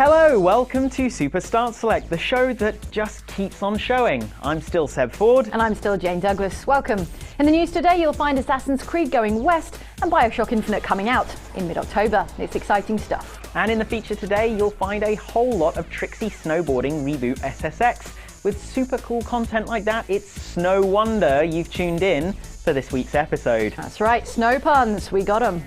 Hello, welcome to Super Start Select, the show that just keeps on showing. I'm still Seb Ford. And I'm still Jane Douglas. Welcome. In the news today, you'll find Assassin's Creed going west and BioShock Infinite coming out in mid-October. It's exciting stuff. And in the feature today, you'll find a whole lot of tricksy snowboarding reboot SSX. With super cool content like that, it's no wonder you've tuned in for this week's episode. That's right, snow puns, we got them.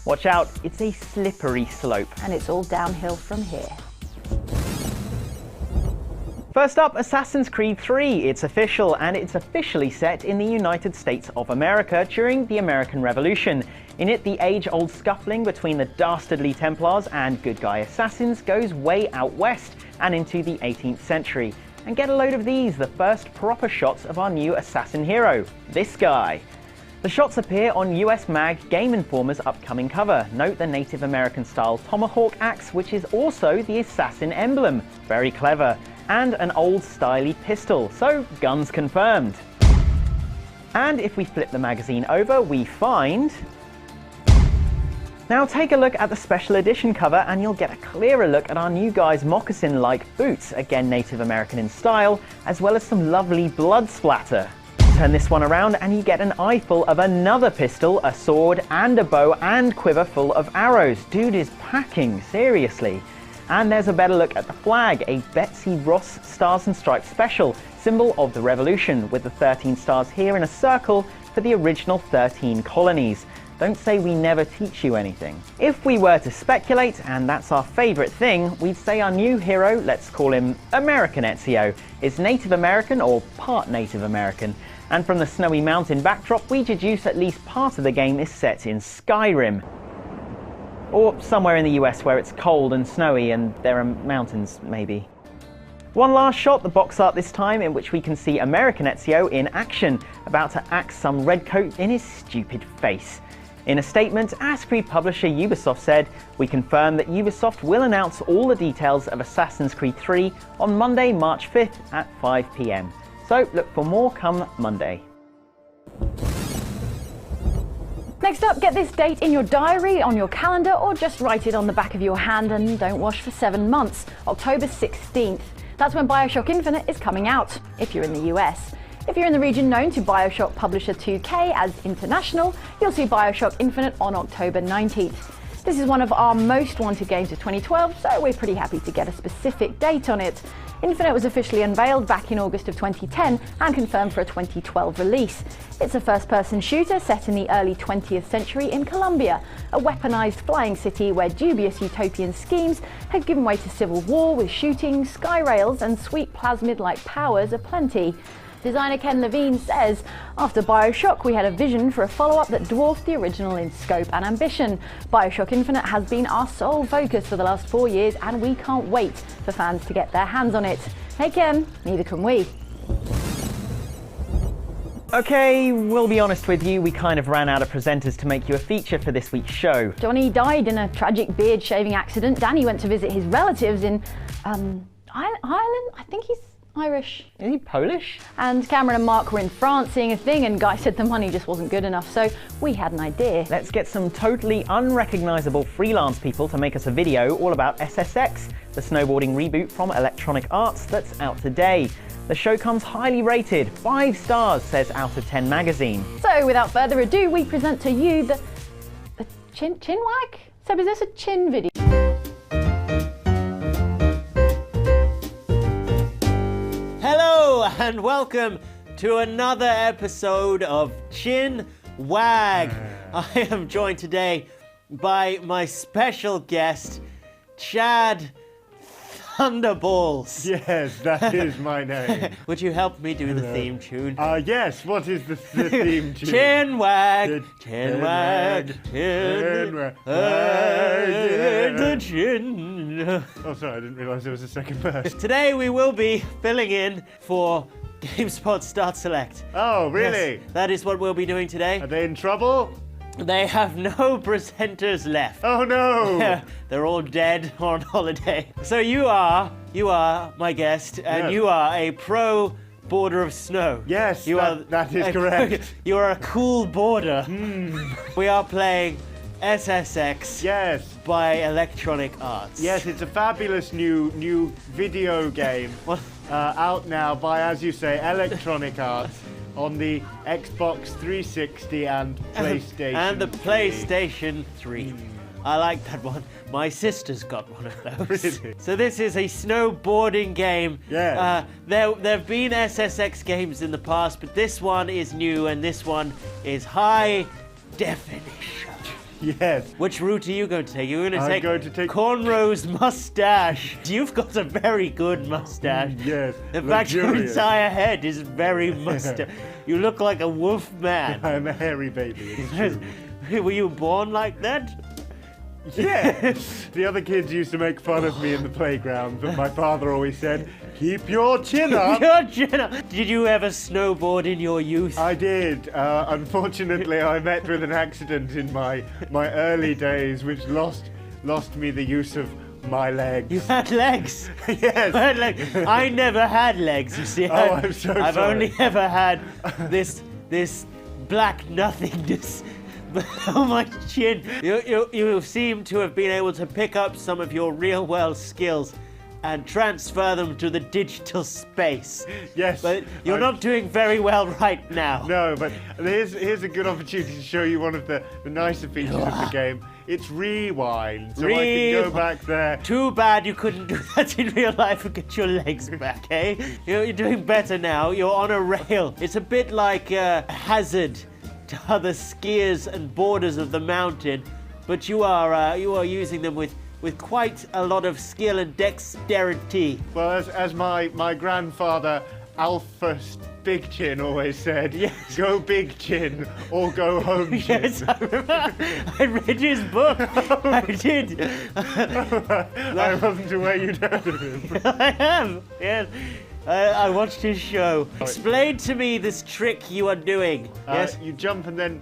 Watch out, it's a slippery slope. And it's all downhill from here. First up, Assassin's Creed 3. It's official, and it's officially set in the United States of America during the American Revolution. In it, the age-old scuffling between the dastardly Templars and good guy assassins goes way out west and into the 18th century. And get a load of these, the first proper shots of our new assassin hero, this guy. The shots appear on US Mag Game Informer's upcoming cover. Note the Native American style tomahawk axe, which is also the assassin emblem. Very clever. And an old styly pistol, so guns confirmed. And if we flip the magazine over, we find... Now take a look at the special edition cover and you'll get a clearer look at our new guy's moccasin-like boots, again Native American in style, as well as some lovely blood splatter. Turn this one around and you get an eyeful of another pistol, a sword and a bow and quiver full of arrows. Dude is packing, seriously. And there's a better look at the flag, a Betsy Ross Stars and Stripes special, symbol of the Revolution, with the 13 stars here in a circle for the original 13 colonies. Don't say we never teach you anything. If we were to speculate, and that's our favourite thing, we'd say our new hero, let's call him American Ezio, is Native American or part Native American. And from the snowy mountain backdrop, we deduce at least part of the game is set in Skyrim. Or somewhere in the US where it's cold and snowy and there are mountains, maybe. One last shot, the box art this time, in which we can see American Ezio in action, about to axe some redcoat in his stupid face. In a statement, Assassin's Creed publisher Ubisoft said, "We confirm that Ubisoft will announce all the details of Assassin's Creed 3 on Monday, March 5th at 5 PM. So look for more come Monday." Next up, get this date in your diary, on your calendar, or just write it on the back of your hand and don't wash for 7 months. October 16th. That's when BioShock Infinite is coming out, if you're in the US. If you're in the region known to BioShock publisher 2K as International, you'll see BioShock Infinite on October 19th. This is one of our most wanted games of 2012, so we're pretty happy to get a specific date on it. Infinite was officially unveiled back in August of 2010 and confirmed for a 2012 release. It's a first-person shooter set in the early 20th century in Colombia, a weaponized flying city where dubious utopian schemes had given way to civil war with shooting, sky rails and sweet plasmid-like powers aplenty. Designer Ken Levine says, "After BioShock, we had a vision for a follow-up that dwarfed the original in scope and ambition. BioShock Infinite has been our sole focus for the last 4 years, and we can't wait for fans to get their hands on it." Hey Ken, neither can we. Okay, we'll be honest with you, we kind of ran out of presenters to make you a feature for this week's show. Johnny died in a tragic beard-shaving accident. Danny went to visit his relatives in Ireland. I think he's Irish. Is he Polish? And Cameron and Mark were in France seeing a thing, and Guy said the money just wasn't good enough, so we had an idea. Let's get some totally unrecognisable freelance people to make us a video all about SSX, the snowboarding reboot from Electronic Arts that's out today. The show comes highly rated, 5 stars, says Out of 10 magazine. So without further ado, we present to you the chin wag? Seb, is this a chin video? Hello and welcome to another episode of Chin Wag. I am joined today by my special guest, Chad Thunderballs. Yes, that is my name. Would you help me do the theme tune? Yes, what is the theme tune? Chin Wag, Chin Wag, Chin Wag, the chin. Oh, sorry, I didn't realise there was a second verse. Today we will be filling in for GameSpot Start Select. Oh, really? Yes, that is what we'll be doing today. Are they in trouble? They have no presenters left. Oh no! They're all dead on holiday. So you are my guest, and Yes. you are a pro boarder of snow. Yes, you that is correct. You are a cool boarder. We are playing SSX Yes. by Electronic Arts. Yes, it's a fabulous new video game out now by, as you say, Electronic Arts on the Xbox 360 and PlayStation. And the 3. PlayStation 3. I like that one. My sister's got one of those. Really? So this is a snowboarding game. Yes. There have been SSX games in the past, but this one is new and this one is high definition. Yes. Which route are you going to take? You're going I'm to going to take- cornrows mustache. You've got a very good mustache. Yes. In fact, your luxurious. entire head is very mustache. You look like a wolf man. I'm a hairy baby. It's true. Were you born like that? Yes. The other kids used to make fun of me in the playground, but my father always said, "Keep your chin up." Your chin up. Did you ever snowboard in your youth? I did. Unfortunately, I met with an accident in my early days, which lost me the use of my legs. You had legs. Yes. I had legs. I never had legs. You see, Oh, I'm so I've sorry. only ever had this black nothingness on my chin. You seem to have been able to pick up some of your real world skills and transfer them to the digital space. Yes. But you're not doing very well right now. No, but here's a good opportunity to show you one of the nicer features of the game. It's rewind, so I can go back there. Too bad you couldn't do that in real life and get your legs back, eh? You're doing better now. You're on a rail. It's a bit like a hazard to other skiers and boarders of the mountain, but you are using them with quite a lot of skill and dexterity. Well, as my grandfather Alphas Big Chin always said, Yes. go big chin or go home chin. Yes, I remember. I read his book. I did. I wasn't aware you'd heard of him. I have. Yes. I watched his show. Explain to me this trick you are doing. Yes. You jump and then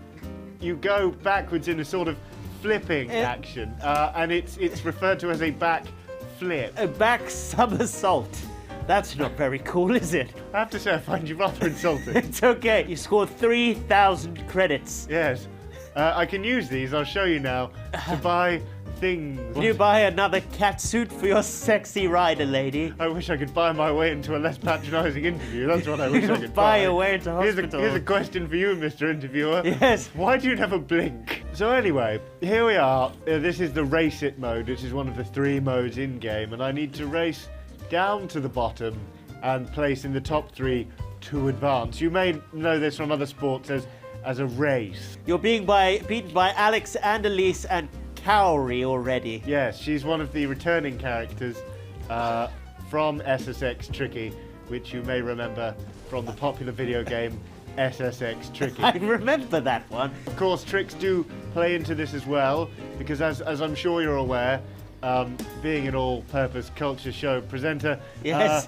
you go backwards in a sort of flipping action, and it's referred to as a back flip. A back somersault. That's not very cool, is it? I have to say, I find you rather insulting. It's okay. You scored 3,000 credits. Yes. I can use these, I'll show you now, to buy things. Can you buy another catsuit for your sexy rider, lady? I wish I could buy my way into a less patronising interview. That's what I wish I could Buy your way into Here's hospital. a question for you, Mr. Interviewer. Yes. Why do you never blink? So anyway, here we are. This is the Race It mode, which is one of the 3 modes in-game, and I need to race down to the bottom and place in the top 3 to advance. You may know this from other sports as a race. You're being beaten by Alex, Annalise, and Cowrie already. Yes, she's one of the returning characters from SSX Tricky, which you may remember from the popular video game SSX Tricky. I remember that one. Of course, tricks do play into this as well, because as I'm sure you're aware, being an all-purpose culture show presenter, Yes.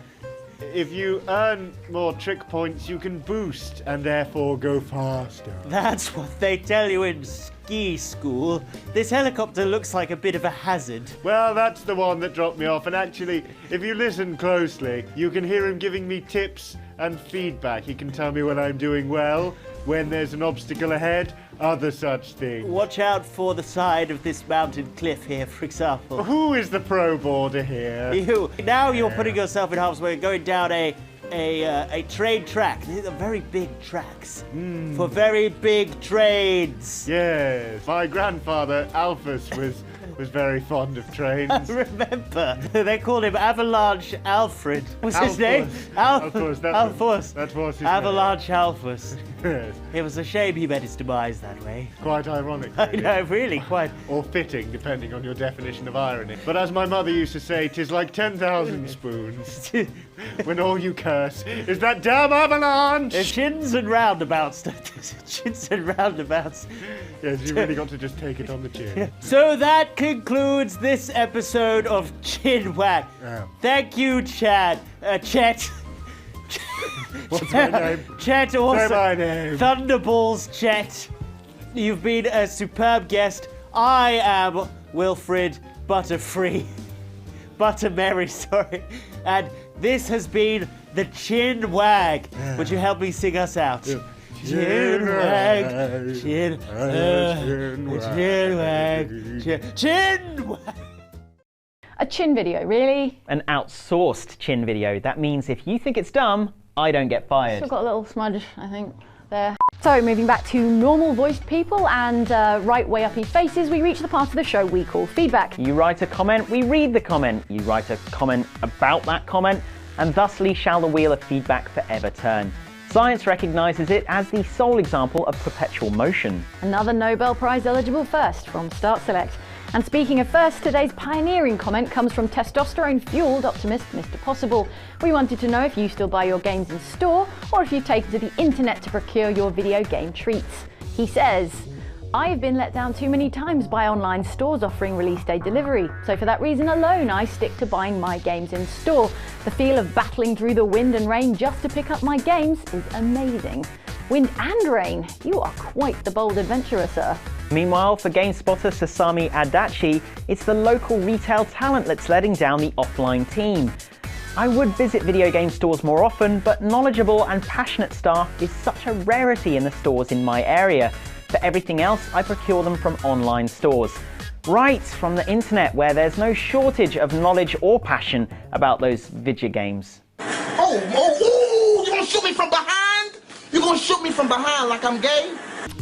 If you earn more trick points, you can boost and therefore go faster. That's what they tell you in ski school. This helicopter looks like a bit of a hazard. Well, that's the one that dropped me off. And actually, if you listen closely, you can hear him giving me tips and feedback. He can tell me when I'm doing well, when there's an obstacle ahead, other such things. Watch out for the side of this mountain cliff here, for example. Who is the pro boarder here? You. Now you're putting yourself in harm's way, going down a train track. These are very big tracks for very big trains. Yes, my grandfather Alphas was very fond of trains. I remember. They called him Avalanche Alfred. What's his name? Alphas, Alphas. that was his Avalanche Alphas. name. Yes, It was a shame he met his demise that way. quite ironic. I really. know, really, quite. Or fitting, depending on your definition of irony. But as my mother used to say, 'tis like 10,000 spoons when all you curse is that damn avalanche! There's chins and roundabouts. Chins and roundabouts. Yes, you really got to just take it on the chin. So that concludes this episode of Chin Whack. Yeah. Thank you, Chad. Chet. What's my name? Chet also. Say my name. Thunderballs, Chet. You've been a superb guest. I am Wilfred Butterfree. Buttermary, sorry. And this has been the Chin Wag. Would you help me sing us out? Chin wag. Chin wag. Chin wag. A chin video, really? An outsourced chin video. That means if you think it's dumb, I don't get fired. Still got a little smudge, I think, there. So, moving back to normal voiced people and right way uppy faces, we reach the part of the show we call feedback. You write a comment, we read the comment. You write a comment about that comment, and thusly shall the wheel of feedback forever turn. Science recognises it as the sole example of perpetual motion. Another Nobel Prize eligible first from Start Select. And speaking of first, today's pioneering comment comes from testosterone-fueled optimist Mr. Possible. We wanted to know if you still buy your games in store or if you take to the internet to procure your video game treats. He says, I've been let down too many times by online stores offering release day delivery, so for that reason alone I stick to buying my games in store. The feel of battling through the wind and rain just to pick up my games is amazing. Wind and rain, you are quite the bold adventurer, sir. Meanwhile, for GameSpotter Sasami Adachi, it's the local retail talent that's letting down the offline team. I would visit video game stores more often, but knowledgeable and passionate staff is such a rarity in the stores in my area. For everything else, I procure them from online stores. Right from the internet, where there's no shortage of knowledge or passion about those video games. Oh, you gonna shoot me from behind? You gonna shoot me from behind like I'm gay?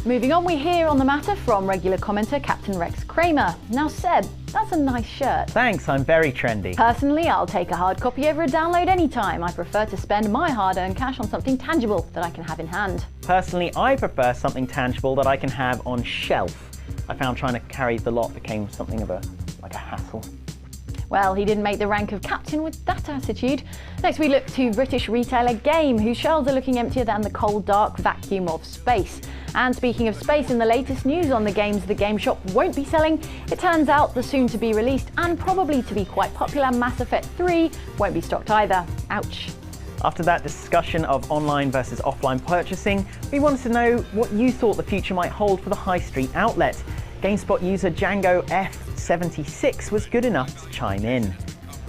Moving on, we hear on the matter from regular commenter Captain Rex Kramer. Now Seb, that's a nice shirt. Thanks, I'm very trendy. Personally, I'll take a hard copy over a download anytime. I prefer to spend my hard-earned cash on something tangible that I can have in hand. Personally, I prefer something tangible that I can have on shelf. I found trying to carry the lot became something of a hassle. Well, he didn't make the rank of captain with that attitude. Next we look to British retailer Game, whose shelves are looking emptier than the cold, dark vacuum of space. And speaking of space, in the latest news on the games the Game Shop won't be selling, it turns out the soon-to-be released and probably to be quite popular Mass Effect 3 won't be stocked either. Ouch. After that discussion of online versus offline purchasing, we wanted to know what you thought the future might hold for the high street outlet. GameSpot user Django F76 was good enough to chime in.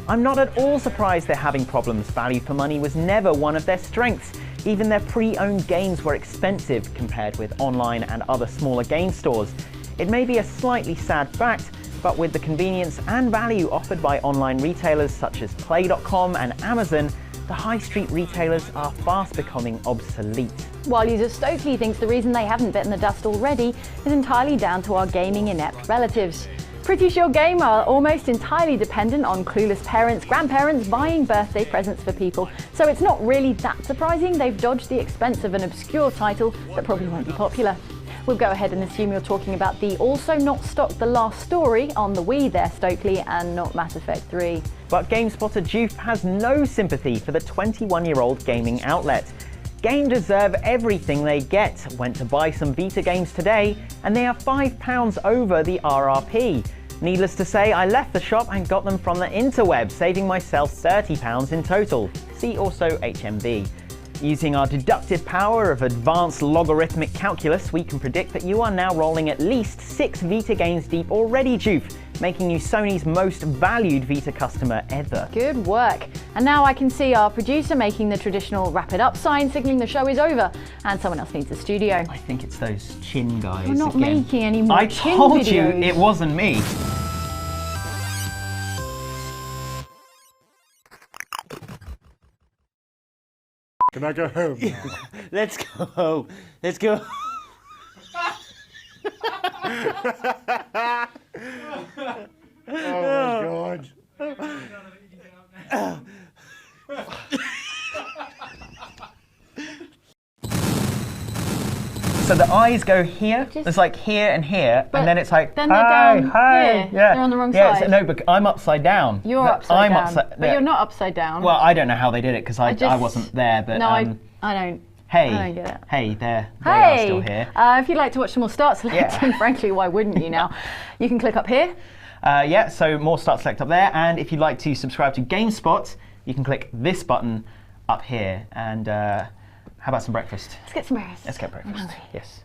I'm not at all surprised they're having problems. Value for money was never one of their strengths. Even their pre-owned games were expensive compared with online and other smaller game stores. It may be a slightly sad fact, but with the convenience and value offered by online retailers such as Play.com and Amazon, the high street retailers are fast becoming obsolete. While user Stokely thinks the reason they haven't bitten the dust already is entirely down to our gaming inept relatives. Pretty sure Game are almost entirely dependent on clueless parents, grandparents buying birthday presents for people, so it's not really that surprising they've dodged the expense of an obscure title that probably won't be popular. We'll go ahead and assume you're talking about the also not stocked The Last Story on the Wii there, Stokely, and not Mass Effect 3. But GameSpotter Joof has no sympathy for the 21-year-old gaming outlet. Game deserve everything they get. Went to buy some Vita games today, and they are £5 over the RRP. Needless to say, I left the shop and got them from the interweb, saving myself £30 in total. See also HMV. Using our deductive power of advanced logarithmic calculus, we can predict that you are now rolling at least 6 Vita games deep already, Joof, making you Sony's most valued Vita customer ever. Good work. And now I can see our producer making the traditional wrap it up sign, signaling the show is over, and someone else needs the studio. I think it's those chin guys. We're not again. making any more I chin told videos. you it wasn't me. Can I go home? Let's go home. Let's go. Oh my God. So the eyes go here. It's like here and here, But and then it's like then they're hi, down hi. here. Yeah, They're on the wrong yeah, side. no, but I'm upside down. You're No, upside I'm down. upside. But you're not upside down. Well, I don't know how they did it because I just- wasn't there. But no, I don't. hey, I don't get it. hey, they Hey! are still here. If you'd like to watch some more Start Select, Yeah. and frankly, why wouldn't you now? You can click up here. Yeah, so more Start Select up there, and if you'd like to subscribe to GameSpot, you can click this button up here. And how about some breakfast? Let's get some berries. Let's get breakfast. hungry. Yes.